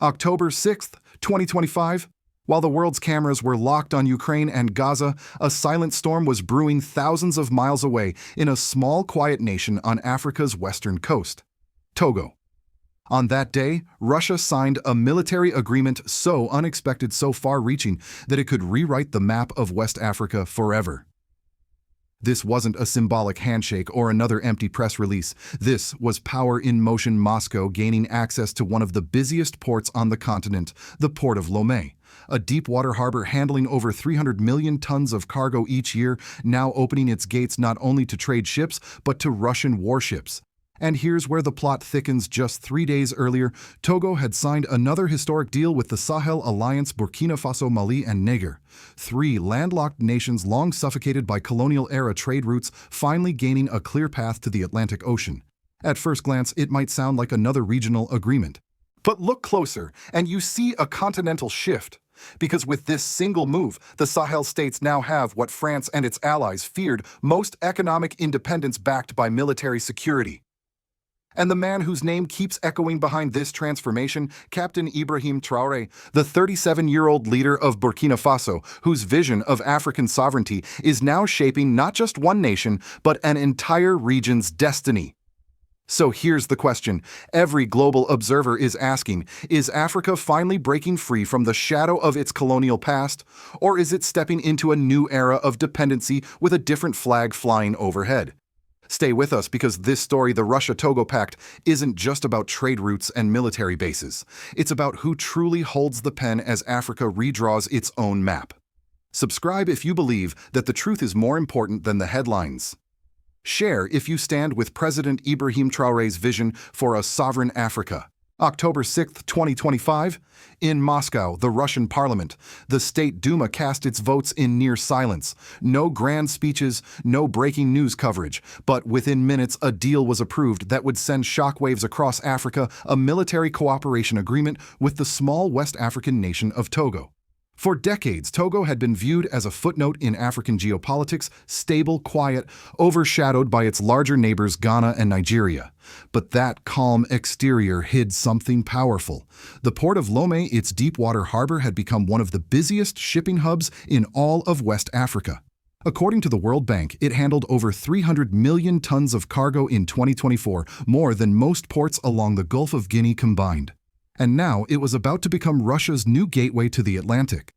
October 6th, 2025. While the world's cameras were locked on Ukraine and Gaza, a silent storm was brewing thousands of miles away in a small, quiet nation on Africa's western coast, Togo. On that day, Russia signed a military agreement so unexpected, so far-reaching, that it could rewrite the map of West Africa forever. This wasn't a symbolic handshake or another empty press release. This was power in motion. Moscow gaining access to one of the busiest ports on the continent, the port of Lome, a deep-water harbor handling over 300 million tons of cargo each year, now opening its gates not only to trade ships, but to Russian warships. And here's where the plot thickens. Just 3 days earlier, Togo had signed another historic deal with the Sahel Alliance, Burkina Faso, Mali, and Niger, 3 landlocked nations long suffocated by colonial-era trade routes, finally gaining a clear path to the Atlantic Ocean. At first glance, it might sound like another regional agreement. But look closer, and you see a continental shift. Because with this single move, the Sahel states now have what France and its allies feared most: economic independence backed by military security. And the man whose name keeps echoing behind this transformation, Captain Ibrahim Traoré, the 37-year-old leader of Burkina Faso, whose vision of African sovereignty is now shaping not just one nation, but an entire region's destiny. So here's the question every global observer is asking: is Africa finally breaking free from the shadow of its colonial past, or is it stepping into a new era of dependency with a different flag flying overhead? Stay with us, because this story, the Russia-Togo pact, isn't just about trade routes and military bases. It's about who truly holds the pen as Africa redraws its own map. Subscribe if you believe that the truth is more important than the headlines. Share if you stand with President Ibrahim Traoré's vision for a sovereign Africa. October 6, 2025. In Moscow, the Russian parliament, the State Duma cast its votes in near silence. No grand speeches, no breaking news coverage. But within minutes, a deal was approved that would send shockwaves across Africa: a military cooperation agreement with the small West African nation of Togo. For decades, Togo had been viewed as a footnote in African geopolitics, stable, quiet, overshadowed by its larger neighbors Ghana and Nigeria. But that calm exterior hid something powerful. The port of Lome, its deep-water harbor, had become one of the busiest shipping hubs in all of West Africa. According to the World Bank, it handled over 300 million tons of cargo in 2024, more than most ports along the Gulf of Guinea combined. And now it was about to become Russia's new gateway to the Atlantic.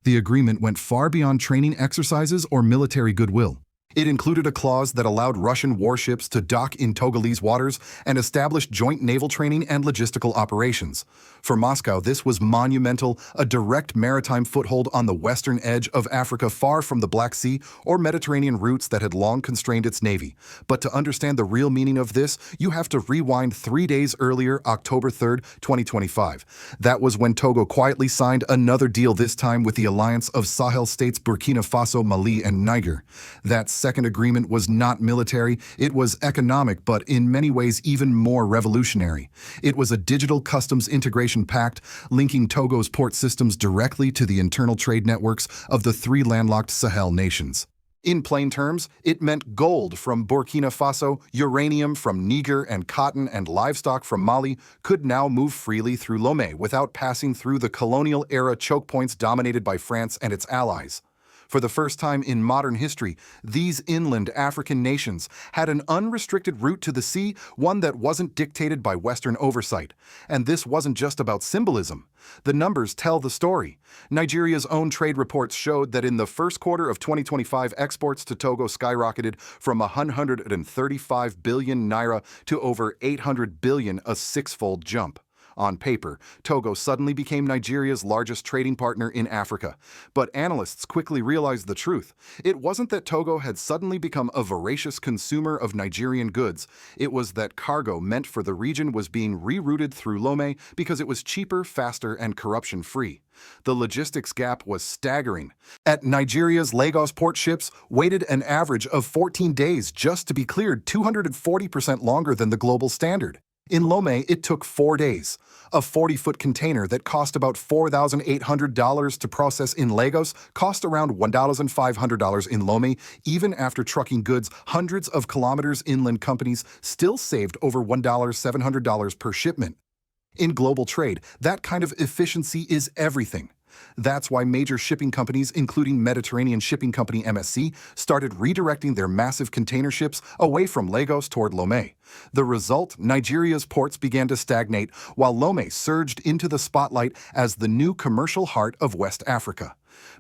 The agreement went far beyond training exercises or military goodwill. It included a clause that allowed Russian warships to dock in Togolese waters and established joint naval training and logistical operations. For Moscow, this was monumental, a direct maritime foothold on the western edge of Africa, far from the Black Sea or Mediterranean routes that had long constrained its navy. But to understand the real meaning of this, you have to rewind 3 days earlier, October 3, 2025. That was when Togo quietly signed another deal, this time with the alliance of Sahel states Burkina Faso, Mali, and Niger. That second agreement was not military, it was economic, but in many ways even more revolutionary. It was a digital customs integration pact linking Togo's port systems directly to the internal trade networks of the 3 landlocked Sahel nations. In plain terms, it meant gold from Burkina Faso, uranium from Niger, and cotton and livestock from Mali could now move freely through Lome without passing through the colonial-era choke points dominated by France and its allies. For the first time in modern history, these inland African nations had an unrestricted route to the sea, one that wasn't dictated by Western oversight. And this wasn't just about symbolism. The numbers tell the story. Nigeria's own trade reports showed that in the first quarter of 2025, exports to Togo skyrocketed from 135 billion naira to over 800 billion, a 6-fold jump. On paper, Togo suddenly became Nigeria's largest trading partner in Africa. But analysts quickly realized the truth. It wasn't that Togo had suddenly become a voracious consumer of Nigerian goods. It was that cargo meant for the region was being rerouted through Lome because it was cheaper, faster, and corruption-free. The logistics gap was staggering. At Nigeria's Lagos port, ships waited an average of 14 days just to be cleared, 240% longer than the global standard. In Lome, it took 4 days. A 40-foot container that cost about $4,800 to process in Lagos cost around $1,500 in Lome. Even after trucking goods hundreds of kilometers inland, companies still saved over $1,700 per shipment. In global trade, that kind of efficiency is everything. That's why major shipping companies, including Mediterranean shipping company MSC, started redirecting their massive container ships away from Lagos toward Lomé. The result, Nigeria's ports began to stagnate, while Lomé surged into the spotlight as the new commercial heart of West Africa.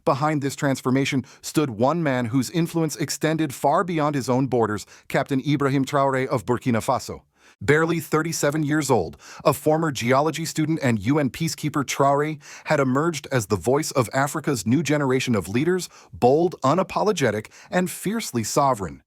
Behind this transformation stood one man whose influence extended far beyond his own borders, Captain Ibrahim Traoré of Burkina Faso. Barely 37 years old, a former geology student and UN peacekeeper, Traoré had emerged as the voice of Africa's new generation of leaders, bold, unapologetic, and fiercely sovereign.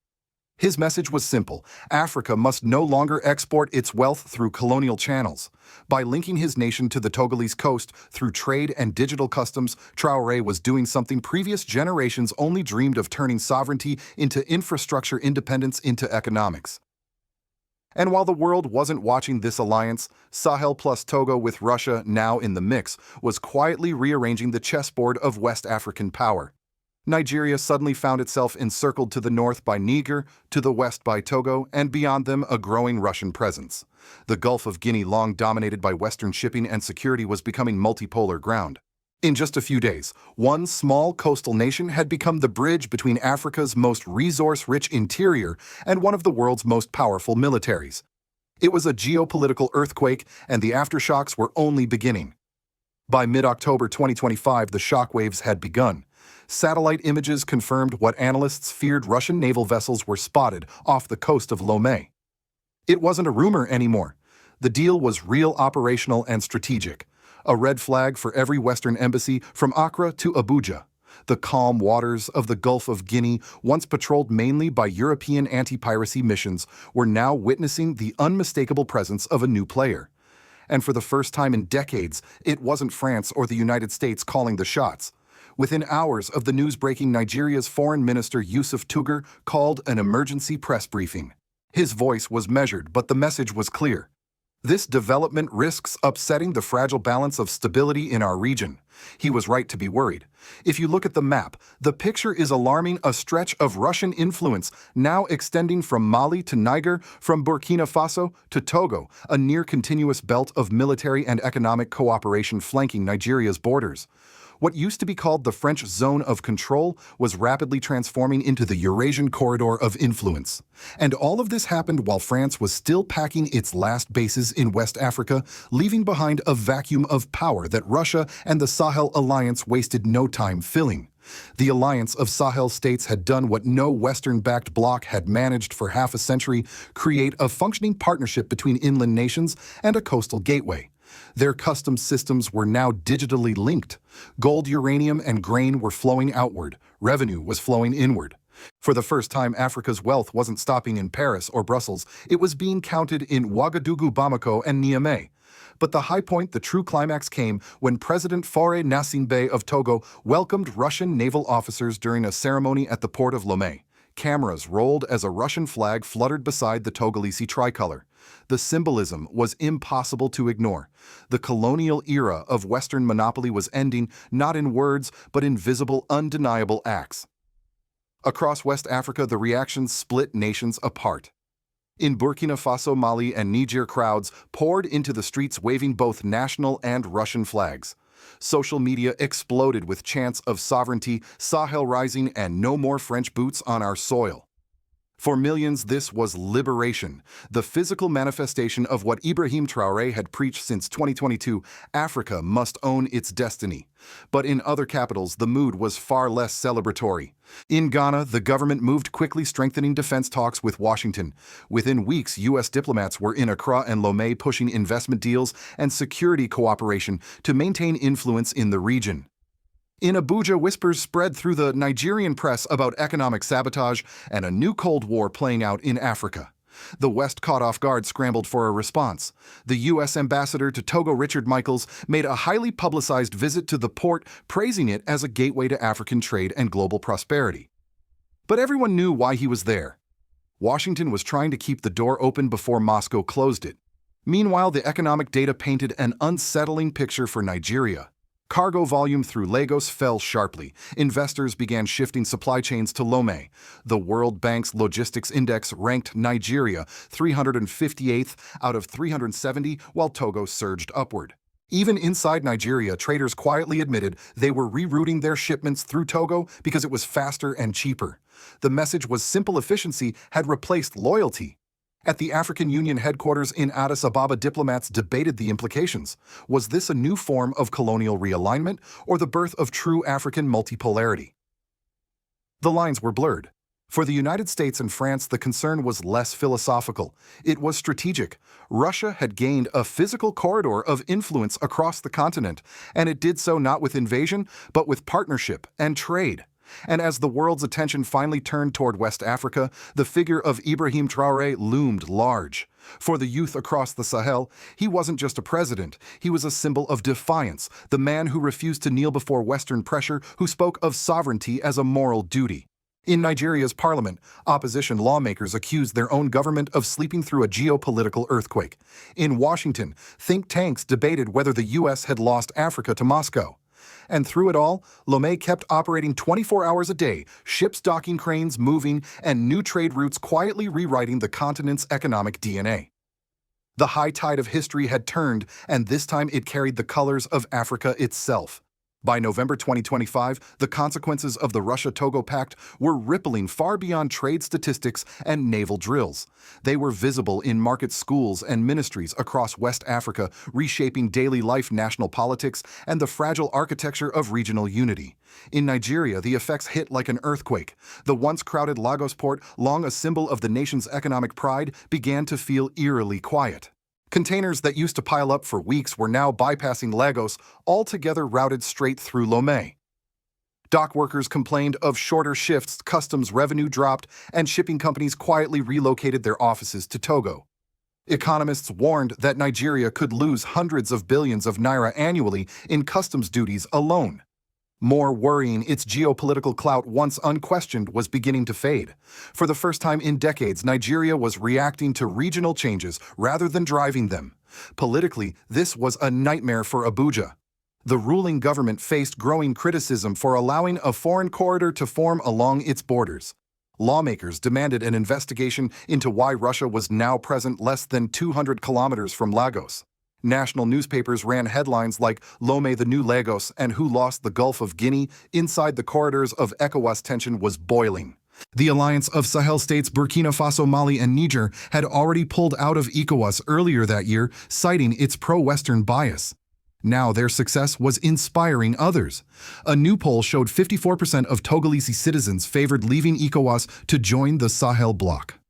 His message was simple: Africa must no longer export its wealth through colonial channels. By linking his nation to the Togolese coast through trade and digital customs, Traoré was doing something previous generations only dreamed of: turning sovereignty into infrastructure, independence into economics. And while the world wasn't watching this alliance, Sahel plus Togo, with Russia now in the mix, was quietly rearranging the chessboard of West African power. Nigeria suddenly found itself encircled to the north by Niger, to the west by Togo, and beyond them a growing Russian presence. The Gulf of Guinea, long dominated by Western shipping and security, was becoming multipolar ground. In just a few days, one small coastal nation had become the bridge between Africa's most resource-rich interior and one of the world's most powerful militaries. It was a geopolitical earthquake, and the aftershocks were only beginning. By mid-October 2025, the shockwaves had begun. Satellite images confirmed what analysts feared: Russian naval vessels were spotted off the coast of Lomé. It wasn't a rumor anymore. The deal was real, operational, and strategic. A red flag for every Western embassy from Accra to Abuja. The calm waters of the Gulf of Guinea, once patrolled mainly by European anti-piracy missions, were now witnessing the unmistakable presence of a new player. And for the first time in decades, it wasn't France or the United States calling the shots. Within hours of the news breaking, Nigeria's Foreign Minister Yusuf Tugar called an emergency press briefing. His voice was measured, but the message was clear. This development risks upsetting the fragile balance of stability in our region. He was right to be worried. If you look at the map, the picture is alarming: a stretch of Russian influence now extending from Mali to Niger, from Burkina Faso to Togo, a near-continuous belt of military and economic cooperation flanking Nigeria's borders. What used to be called the French zone of control was rapidly transforming into the Eurasian corridor of influence. And all of this happened while France was still packing its last bases in West Africa, leaving behind a vacuum of power that Russia and the Sahel Alliance wasted no time filling. The alliance of Sahel states had done what no Western-backed bloc had managed for half a century: create a functioning partnership between inland nations and a coastal gateway. Their customs systems were now digitally linked. Gold, uranium, and grain were flowing outward. Revenue was flowing inward. For the first time, Africa's wealth wasn't stopping in Paris or Brussels. It was being counted in Ouagadougou, Bamako, and Niamey. But the high point, the true climax, came when President Faure Gnassingbé of Togo welcomed Russian naval officers during a ceremony at the port of Lomé. Cameras rolled as a Russian flag fluttered beside the Togolese tricolor. The symbolism was impossible to ignore. The colonial era of Western monopoly was ending, not in words, but in visible, undeniable acts. Across West Africa, the reactions split nations apart. In Burkina Faso, Mali, and Niger, crowds poured into the streets waving both national and Russian flags. Social media exploded with chants of sovereignty, Sahel rising, and no more French boots on our soil. For millions, this was liberation, the physical manifestation of what Ibrahim Traoré had preached since 2022: Africa must own its destiny. But in other capitals, the mood was far less celebratory. In Ghana, the government moved quickly, strengthening defense talks with Washington. Within weeks, U.S. diplomats were in Accra and Lomé pushing investment deals and security cooperation to maintain influence in the region. In Abuja, whispers spread through the Nigerian press about economic sabotage and a new Cold War playing out in Africa. The West, caught off guard, scrambled for a response. The U.S. ambassador to Togo, Richard Michaels, made a highly publicized visit to the port, praising it as a gateway to African trade and global prosperity. But everyone knew why he was there. Washington was trying to keep the door open before Moscow closed it. Meanwhile, the economic data painted an unsettling picture for Nigeria. Cargo volume through Lagos fell sharply. Investors began shifting supply chains to Lome. The World Bank's logistics index ranked Nigeria 358th out of 370, while Togo surged upward. Even inside Nigeria, traders quietly admitted they were rerouting their shipments through Togo because it was faster and cheaper. The message was simple: efficiency had replaced loyalty. At the African Union headquarters in Addis Ababa, diplomats debated the implications. Was this a new form of colonial realignment or the birth of true African multipolarity? The lines were blurred. For the United States and France, the concern was less philosophical. It was strategic. Russia had gained a physical corridor of influence across the continent, and it did so not with invasion, but with partnership and trade. And as the world's attention finally turned toward West Africa, the figure of Ibrahim Traoré loomed large. For the youth across the Sahel, he wasn't just a president, he was a symbol of defiance, the man who refused to kneel before Western pressure, who spoke of sovereignty as a moral duty. In Nigeria's parliament, opposition lawmakers accused their own government of sleeping through a geopolitical earthquake. In Washington, think tanks debated whether the U.S. had lost Africa to Moscow. And through it all, Lomé kept operating 24 hours a day, ships docking, cranes moving, and new trade routes quietly rewriting the continent's economic DNA. The high tide of history had turned, and this time it carried the colors of Africa itself. By November 2025, the consequences of the Russia-Togo pact were rippling far beyond trade statistics and naval drills. They were visible in market schools and ministries across West Africa, reshaping daily life, national politics, and the fragile architecture of regional unity. In Nigeria, the effects hit like an earthquake. The once crowded Lagos port, long a symbol of the nation's economic pride, began to feel eerily quiet. Containers that used to pile up for weeks were now bypassing Lagos, altogether routed straight through Lomé. Dock workers complained of shorter shifts, customs revenue dropped, and shipping companies quietly relocated their offices to Togo. Economists warned that Nigeria could lose hundreds of billions of naira annually in customs duties alone. More worrying, its geopolitical clout, once unquestioned, was beginning to fade. For the first time in decades, Nigeria was reacting to regional changes rather than driving them. Politically, this was a nightmare for Abuja. The ruling government faced growing criticism for allowing a foreign corridor to form along its borders. Lawmakers demanded an investigation into why Russia was now present less than 200 kilometers from Lagos. National newspapers ran headlines like "Lome the New Lagos" and "Who Lost the Gulf of Guinea?" Inside the corridors of ECOWAS, tension was boiling. The alliance of Sahel states Burkina Faso, Mali, and Niger had already pulled out of ECOWAS earlier that year, citing its pro-Western bias. Now their success was inspiring others. A new poll showed 54% of Togolese citizens favored leaving ECOWAS to join the Sahel bloc.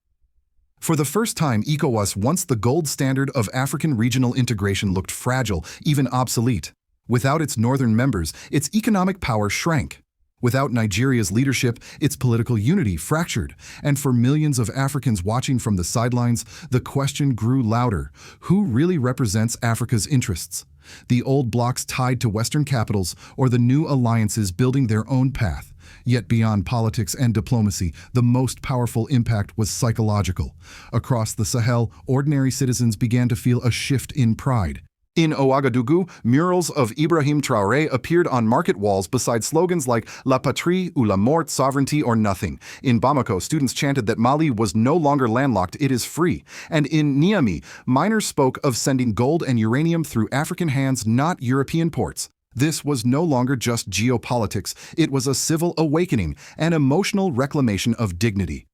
For the first time, ECOWAS, once the gold standard of African regional integration, looked fragile, even obsolete. Without its northern members, its economic power shrank. Without Nigeria's leadership, its political unity fractured. And for millions of Africans watching from the sidelines, the question grew louder: who really represents Africa's interests? The old blocs tied to Western capitals, or the new alliances building their own path? Yet beyond politics and diplomacy, the most powerful impact was psychological. Across the Sahel, ordinary citizens began to feel a shift in pride. In Ouagadougou, murals of Ibrahim Traoré appeared on market walls beside slogans like "La patrie ou la mort," sovereignty or nothing. In Bamako, students chanted that Mali was no longer landlocked, it is free. And in Niamey, miners spoke of sending gold and uranium through African hands, not European ports. This was no longer just geopolitics, it was a civil awakening, an emotional reclamation of dignity.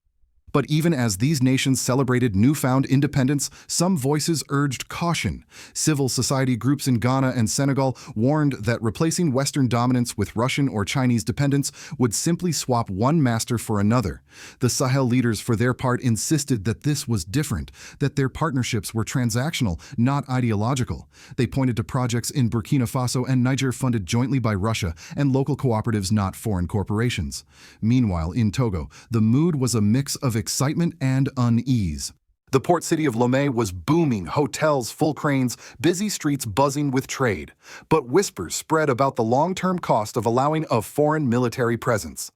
But even as these nations celebrated newfound independence, some voices urged caution. Civil society groups in Ghana and Senegal warned that replacing Western dominance with Russian or Chinese dependence would simply swap one master for another. The Sahel leaders, for their part, insisted that this was different, that their partnerships were transactional, not ideological. They pointed to projects in Burkina Faso and Niger funded jointly by Russia and local cooperatives, not foreign corporations. Meanwhile, in Togo, the mood was a mix of excitement and unease. The port city of Lomé was booming, hotels, full cranes, busy streets buzzing with trade. But whispers spread about the long-term cost of allowing a foreign military presence.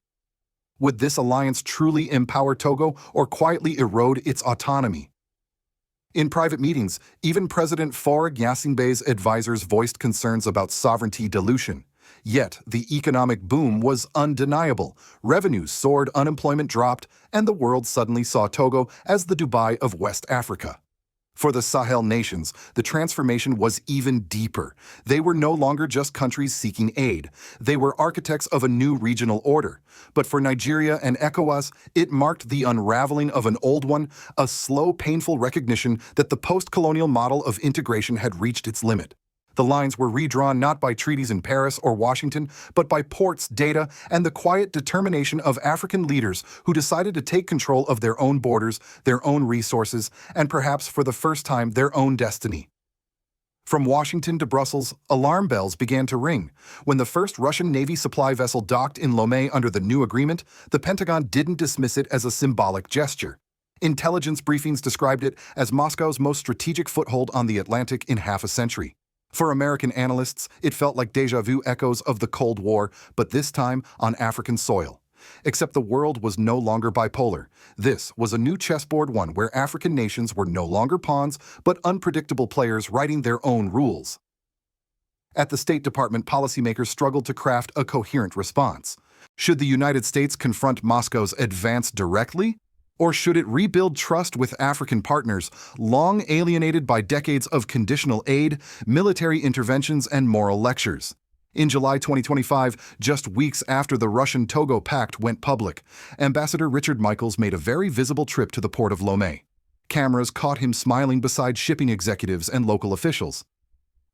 Would this alliance truly empower Togo or quietly erode its autonomy? In private meetings, even President Faure Gnassingbé's advisors voiced concerns about sovereignty dilution. Yet, the economic boom was undeniable. Revenues soared, unemployment dropped, and the world suddenly saw Togo as the Dubai of West Africa. For the Sahel nations, the transformation was even deeper. They were no longer just countries seeking aid. They were architects of a new regional order. But for Nigeria and ECOWAS, it marked the unraveling of an old one, a slow, painful recognition that the post-colonial model of integration had reached its limit. The lines were redrawn not by treaties in Paris or Washington, but by ports, data, and the quiet determination of African leaders who decided to take control of their own borders, their own resources, and perhaps for the first time their own destiny. From Washington to Brussels, alarm bells began to ring. When the first Russian Navy supply vessel docked in Lomé under the new agreement, the Pentagon didn't dismiss it as a symbolic gesture. Intelligence briefings described it as Moscow's most strategic foothold on the Atlantic in half a century. For American analysts, it felt like déjà vu echoes of the Cold War, but this time on African soil. Except the world was no longer bipolar. This was a new chessboard, one where African nations were no longer pawns, but unpredictable players writing their own rules. At the State Department, policymakers struggled to craft a coherent response. Should the United States confront Moscow's advance directly? Or should it rebuild trust with African partners, long alienated by decades of conditional aid, military interventions, and moral lectures? In July 2025, just weeks after the Russia-Togo pact went public, Ambassador Richard Michaels made a very visible trip to the port of Lomé. Cameras caught him smiling beside shipping executives and local officials.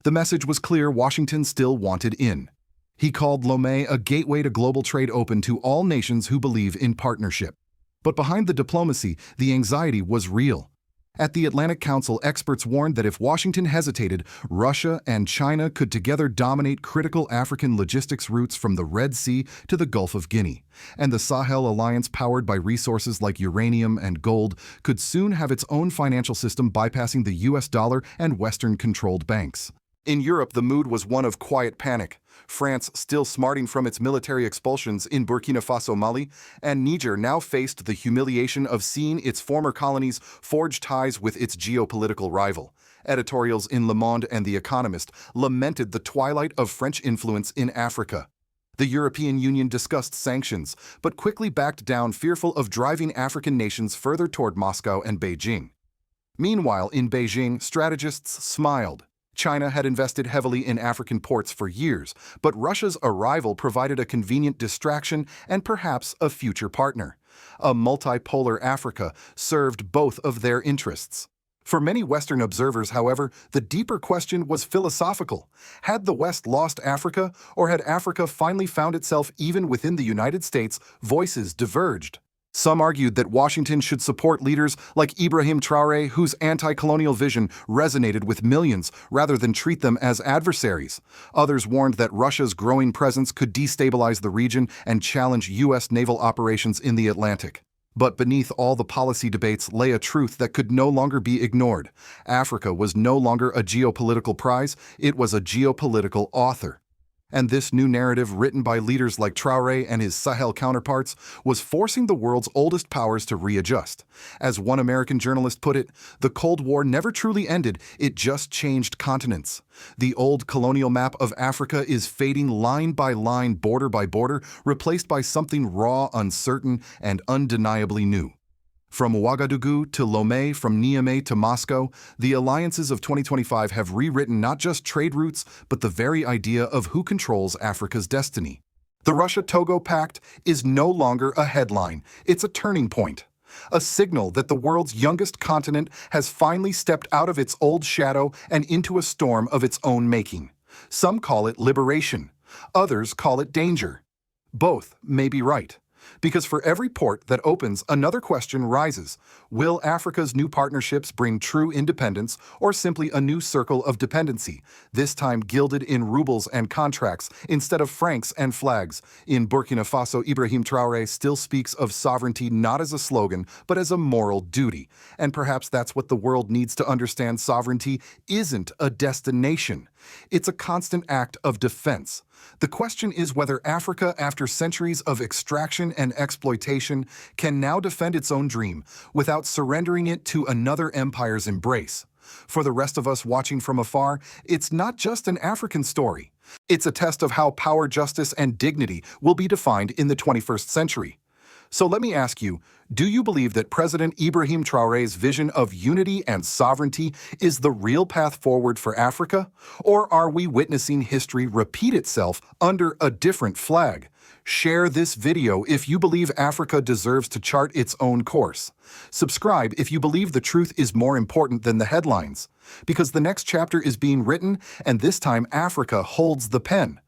The message was clear: Washington still wanted in. He called Lomé a gateway to global trade open to all nations who believe in partnership. But behind the diplomacy, the anxiety was real. At the Atlantic Council, experts warned that if Washington hesitated, Russia and China could together dominate critical African logistics routes from the Red Sea to the Gulf of Guinea. And the Sahel Alliance, powered by resources like uranium and gold, could soon have its own financial system bypassing the US dollar and Western-controlled banks. In Europe, the mood was one of quiet panic. France, still smarting from its military expulsions in Burkina Faso, Mali, and Niger now faced the humiliation of seeing its former colonies forge ties with its geopolitical rival. Editorials in Le Monde and The Economist lamented the twilight of French influence in Africa. The European Union discussed sanctions, but quickly backed down, fearful of driving African nations further toward Moscow and Beijing. Meanwhile, in Beijing, strategists smiled. China had invested heavily in African ports for years, but Russia's arrival provided a convenient distraction and perhaps a future partner. A multipolar Africa served both of their interests. For many Western observers, however, the deeper question was philosophical. Had the West lost Africa, or had Africa finally found itself even within the United States? Voices diverged. Some argued that Washington should support leaders like Ibrahim Traoré, whose anti-colonial vision resonated with millions, rather than treat them as adversaries. Others warned that Russia's growing presence could destabilize the region and challenge U.S. naval operations in the Atlantic. But beneath all the policy debates lay a truth that could no longer be ignored. Africa was no longer a geopolitical prize, it was a geopolitical author. And this new narrative, written by leaders like Traoré and his Sahel counterparts, was forcing the world's oldest powers to readjust. As one American journalist put it, the Cold War never truly ended, it just changed continents. The old colonial map of Africa is fading line by line, border by border, replaced by something raw, uncertain, and undeniably new. From Ouagadougou to Lomé, from Niamey to Moscow, the alliances of 2025 have rewritten not just trade routes, but the very idea of who controls Africa's destiny. The Russia-Togo pact is no longer a headline, it's a turning point. A signal that the world's youngest continent has finally stepped out of its old shadow and into a storm of its own making. Some call it liberation, others call it danger. Both may be right. Because for every port that opens, another question rises. Will Africa's new partnerships bring true independence or simply a new circle of dependency, this time gilded in rubles and contracts instead of francs and flags? In Burkina Faso, Ibrahim Traoré still speaks of sovereignty not as a slogan, but as a moral duty. And perhaps that's what the world needs to understand. Sovereignty isn't a destination. It's a constant act of defense. The question is whether Africa, after centuries of extraction and exploitation, can now defend its own dream without surrendering it to another empire's embrace. For the rest of us watching from afar, it's not just an African story. It's a test of how power, justice, and dignity will be defined in the 21st century. So let me ask you, do you believe that President Ibrahim Traoré's vision of unity and sovereignty is the real path forward for Africa? Or are we witnessing history repeat itself under a different flag? Share this video if you believe Africa deserves to chart its own course. Subscribe if you believe the truth is more important than the headlines. Because the next chapter is being written, and this time Africa holds the pen.